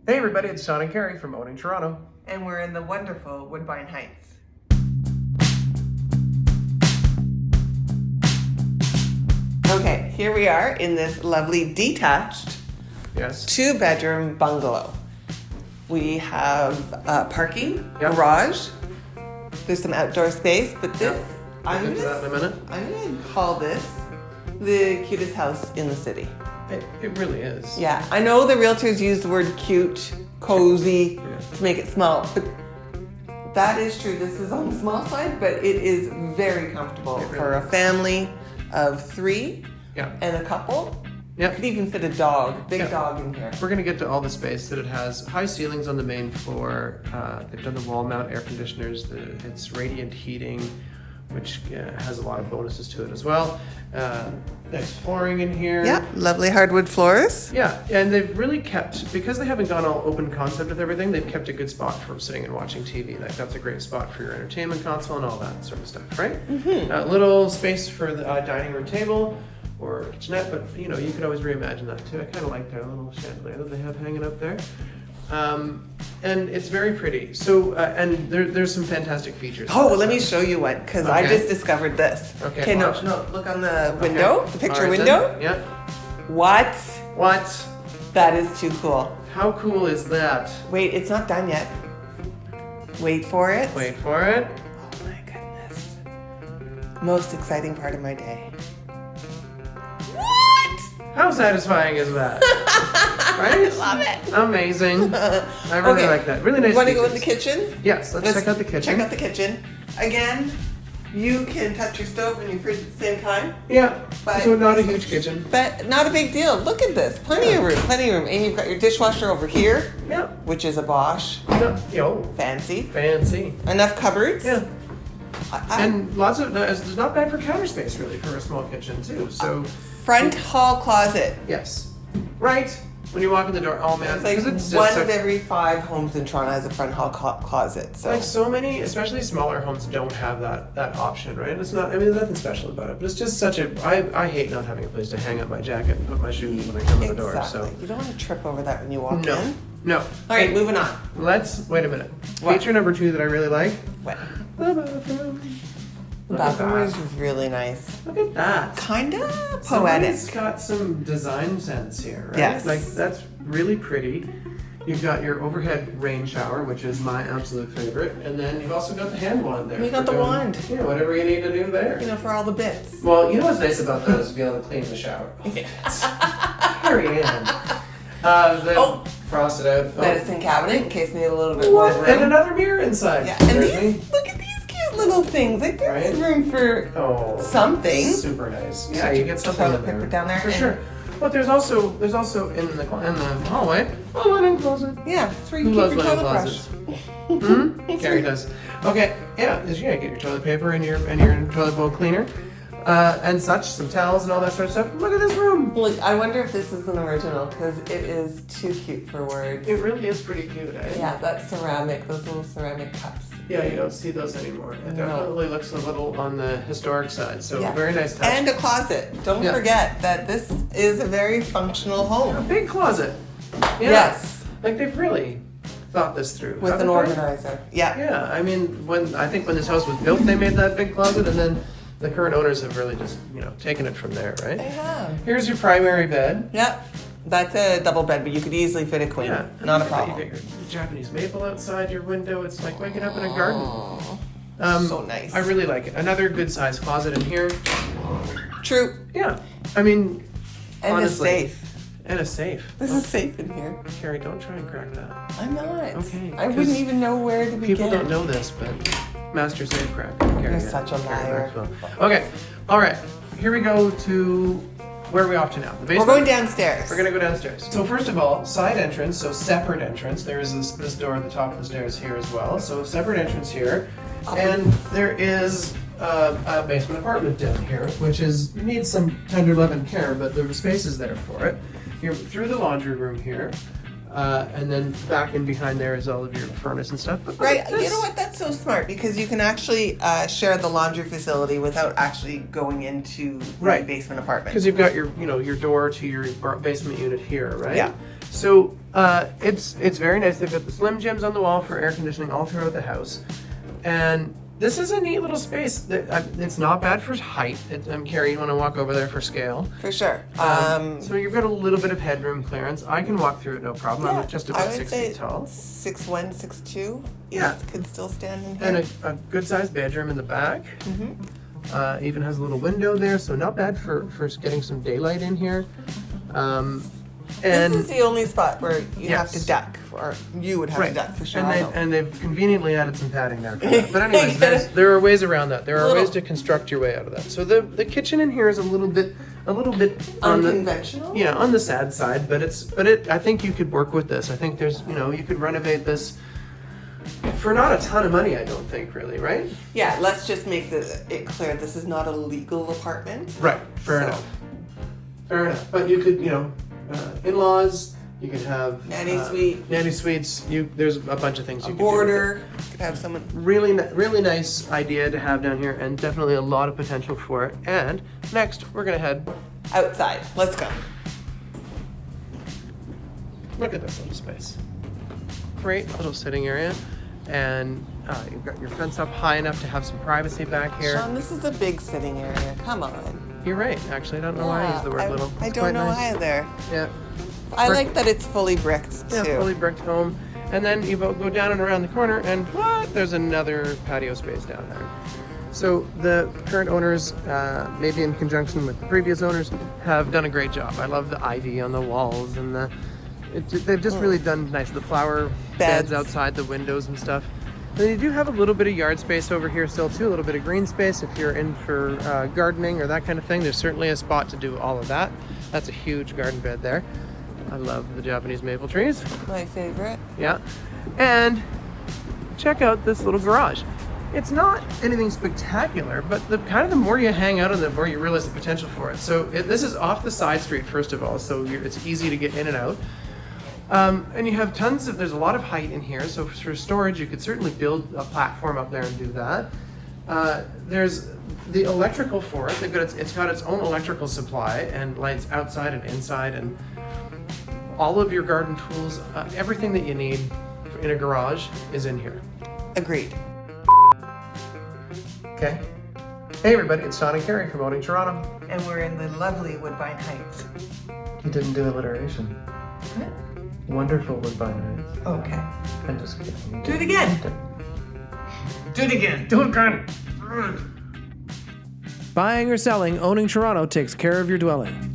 Hey everybody, it's Sean and Carrie from Owning Toronto. And we're in the wonderful Woodbine Heights. Okay, here we are in this lovely detached Yes. 2-bedroom bungalow. We have parking, Yep. garage. There's some outdoor space, but this, Yep. I'm We'll get to that in a minute. gonna call this the cutest house in the city. It really is. Yeah, I know the realtors use the word cute, cozy to make it small, but that is true. This is on the small side, but it is very comfortable It really for a is. family of 3 Yeah. and a couple. Yep. Could even fit a dog, big Yeah. dog in here. We're going to get to all the space that it has. High ceilings on the main floor. They've done the wall mount air conditioners. It's radiant heating, which has a lot of bonuses to it as well. Nice flooring in here. Yeah, lovely hardwood floors. Yeah, and they've really kept, because they haven't gone all open concept with everything, they've kept a good spot for sitting and watching TV. Like, that's a great spot for your entertainment console and all that sort of stuff, right? Mm-hmm. Little space for the dining room table or kitchenette, but you could always reimagine that too. I kind of like their little chandelier that they have hanging up there. And it's very pretty. So, and there's some fantastic features. Oh, well, let me show you one, because I Okay. just discovered this. Okay, no, watch. no, look on the window, the picture All right, window. then. Yeah. What? What? That is too cool. How cool is that? Wait, it's not done yet. Wait for it. Wait for it. Oh my goodness. Most exciting part of my day. What? How satisfying is that? Right? Love it. Amazing. I really like that. Really nice. You want to go in the features. kitchen? Yes, let's check out the kitchen. Check out the kitchen. Again, you can touch your stove and your fridge at the same time. Yeah. But- So not a huge kitchen. But not a big deal. Look at this. Plenty of room. And you've got your dishwasher over here, Yeah. which is a Bosch. Yo, Fancy. fancy. Enough cupboards. Yeah. I- And lots of, it's not bad for counter space really for a small kitchen too. So Front hall closet. yes. Right. When you walk in the door, oh man, It's like because it's one just of every 5 homes in Toronto has a front hall closet. So like so many, especially smaller homes, don't have that option, right? It's not. I mean, there's nothing special about it, but it's just such a. I hate not having a place to hang up my jacket and put my shoes when I come in the door. exactly. So You don't want to trip over that when you walk no, in. no. All right, moving on. Let's wait a minute. What? Feature number 2 that I really like. What? The bathroom. The Look at bathroom is that. really nice. Look at that. Kind of Somebody's poetic. got some design sense here, right? Yes. Like that's really pretty. You've got your overhead rain shower, which is my absolute favorite, and then you've also got the hand wand there. You got for the doing, wand. Yeah, whatever you need to do there. You know, for all the bits. Well, you know what's nice about that is to be able to clean the shower. Carry in. Oh. Frosted out. Medicine cabinet in case you need a little bit more What? room. And another mirror inside. Yeah, and There's me. these, look at these cute little things. Like there's Right? room for Oh, something. super nice. Yeah, you get something toilet in there. paper down there for and- sure. But there's also in the hallway a linen closet. Yeah, it's where you Who keep loves your linen toilet closets? brush. Carrie does. Okay, yeah, is you gotta get your toilet paper and your toilet bowl cleaner, and such, some towels and all that sort of stuff. Look at this room. Look, I wonder if this is an original because it is too cute for words. It really is pretty cute, eh? Yeah, that ceramic, those little ceramic cups. Yeah, you don't see those anymore. It No. definitely looks a little on the historic side. So Yeah. very nice touch. And a closet. Don't Yeah. forget that this is a very functional A home. big closet. Yeah. Yes, Like they've really thought this through. with haven't an they? organizer. Yeah. Yeah, I mean, I think when this house was built, they made that big closet, and then the current owners have really just, taken it from there, right? They have. Here's your primary bed. Yep. That's a double bed, but you could easily fit a queen. Yeah, Not a You problem. got your Japanese maple outside your window. It's like waking up in a garden. So nice. I really like it. Another good sized closet in here. True. Yeah, I mean, And honestly, it's safe. And a safe. This is safe in here. Carrie, don't try and crack that. I'm not. Okay, I 'cause wouldn't even know where to begin. People don't know this, but master safe crack. Carrie, You're such a liar. Maxwell. Okay, all right. Here we go to where are we off to now? The basement. We're going downstairs. We're gonna go downstairs. So first of all, side entrance, so separate entrance. There is this door at the top of the stairs here as well. So separate entrance here, and there is a basement apartment down here, which needs some tender love and care, but the space is there for it. You're through the laundry room here, and then back in behind there is all of your furnace and stuff. But Right, this- you know what? That's so smart because you can actually share the laundry facility without actually going into the Right. basement apartment. Because you've got your door to your basement unit here, right? Yeah. So It's very nice. They've got the Slim Jims on the wall for air conditioning all throughout the house, and this is a neat little space. It's not bad for height. Carrie, you want to walk over there for scale? For sure. So you've got a little bit of headroom clearance. I can walk through it, no problem. I'm just about 6 feet tall. 6'1", 6'2". Yeah. Could still stand in here. And a good-sized bedroom in the back. Mm-hmm. Even has a little window there, so not bad for getting some daylight in here. This is the only spot where you have to duck, or you would have to duck for sure. And they've conveniently added some padding there. But anyways, there are ways around that. There are ways to construct your way out of that. So the kitchen in here is a little bit unconventional. On the sad side, but I think you could work with this. I think there's you could renovate this for not a ton of money. I don't think really, right? Yeah, let's just make it clear. This is not a legal apartment. Right. Fair enough. But you could in-laws. You could have nanny suites. There's a bunch of things you could do. You could have someone. Really nice idea to have down here, and definitely a lot of potential for it. And next, we're gonna head outside. Let's go. Look at this little space. Great little sitting area, and you've got your fence up high enough to have some privacy back here. Sean, this is a big sitting area. Come on. You're right. Actually, I don't know why I use the word little. I don't know either. Yeah. I like that it's fully bricked too. Yeah, fully bricked home. And then you go down and around the corner, and there's another patio space down there. So the current owners, maybe in conjunction with the previous owners, have done a great job. I love the ivy on the walls, and they've just really done nice. The flower beds outside the windows and stuff. And then you do have a little bit of yard space over here still too, a little bit of green space if you're in for gardening or that kind of thing. There's certainly a spot to do all of that. That's a huge garden bed there. I love the Japanese maple trees. My favorite. Yeah. And check out this little garage. It's not anything spectacular, but the more you hang out on it, the more you realize the potential for it. So this is off the side street, first of all, so it's easy to get in and out. And you have there's a lot of height in here, so for storage, you could certainly build a platform up there and do that. There's the electrical for it. It's got its own electrical supply and lights outside and inside, and all of your garden tools, everything that you need in a garage is in here. Agreed. Okay. Hey everybody, it's Sean and Carrie from Owning Toronto. And we're in the lovely Woodbine Heights. You didn't do alliteration. What? Wonderful Woodbine Heights. Okay. I'm just kidding. Do it again. Do it again. Do it again. Buying or selling, Owning Toronto takes care of your dwelling.